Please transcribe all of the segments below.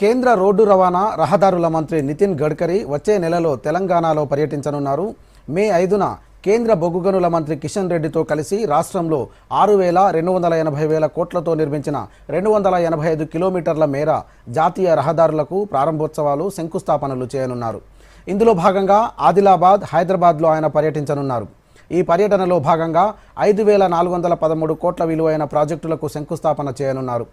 కేంద్ర రోడ్డు రవాణా రహదారుల మంత్రి నితిన్ గడ్కరీ వచ్చే నెలలో తెలంగాణలో పర్యటించనున్నారు. మే 5న కేంద్ర బొగ్గు గనుల మంత్రి కిషన్ రెడ్డితో కలిసి రాష్ట్రంలో 6,280,000 కోట్లతో నిర్మించిన 285 కిలోమీటర్ల మేర జాతీయ రహదారులకు ప్రారంభోత్సవాలు శంకుస్థాపనలు చేయనున్నారు. ఇందులో భాగంగా ఆదిలాబాద్, హైదరాబాద్లో ఆయన పర్యటించనున్నారు. ఈ పర్యటనలో భాగంగా 5,413 కోట్ల విలువైన ప్రాజెక్టులకు శంకుస్థాపన చేయనున్నారు.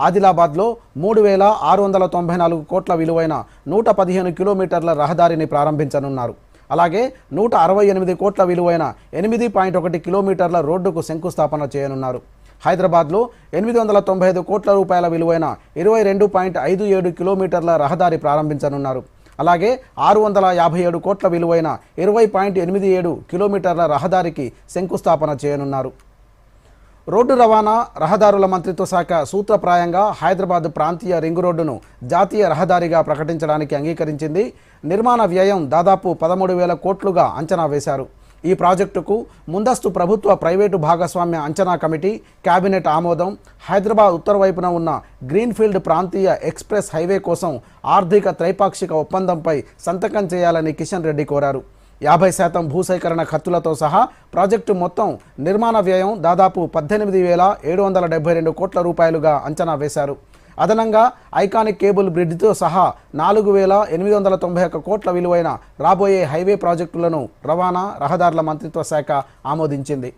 ఆదిలాబాద్లో 3,694 కోట్ల విలువైన 115 కిలోమీటర్ల రహదారిని ప్రారంభించనున్నారు. అలాగే 168 కోట్ల విలువైన 8.1 కిలోమీటర్ల రోడ్డుకు శంకుస్థాపన చేయనున్నారు. హైదరాబాద్లో 895 కోట్ల రూపాయల విలువైన 22.57 కిలోమీటర్ల రహదారి ప్రారంభించనున్నారు. అలాగే 657 కోట్ల విలువైన 20.87 కిలోమీటర్ల రహదారికి శంకుస్థాపన చేయనున్నారు. రోడ్డు రవాణా రహదారుల మంత్రిత్వ శాఖ సూత్రప్రాయంగా హైదరాబాద్ ప్రాంతీయ రింగ్ రోడ్డును జాతీయ రహదారిగా ప్రకటించడానికి అంగీకరించింది. నిర్మాణ వ్యయం దాదాపు 13,000 కోట్లుగా అంచనా వేశారు. ఈ ప్రాజెక్టుకు ముందస్తు ప్రభుత్వ ప్రైవేటు భాగస్వామ్య అంచనా కమిటీ, కేబినెట్ ఆమోదం, హైదరాబాద్ ఉత్తర వైపున ఉన్న గ్రీన్ఫీల్డ్ ప్రాంతీయ ఎక్స్ప్రెస్ హైవే కోసం ఆర్థిక త్రైపాక్షిక ఒప్పందంపై సంతకం చేయాలని కిషన్ రెడ్డి కోరారు. 50% భూసేకరణ ఖర్చులతో సహా ప్రాజెక్టు మొత్తం నిర్మాణ వ్యయం దాదాపు 18,772 కోట్ల రూపాయలుగా అంచనా వేశారు. అదనంగా ఐకానిక్ కేబుల్ బ్రిడ్జ్తో సహా 4,891 కోట్ల విలువైన రాబోయే హైవే ప్రాజెక్టులను రవాణా రహదారుల మంత్రిత్వ శాఖ ఆమోదించింది.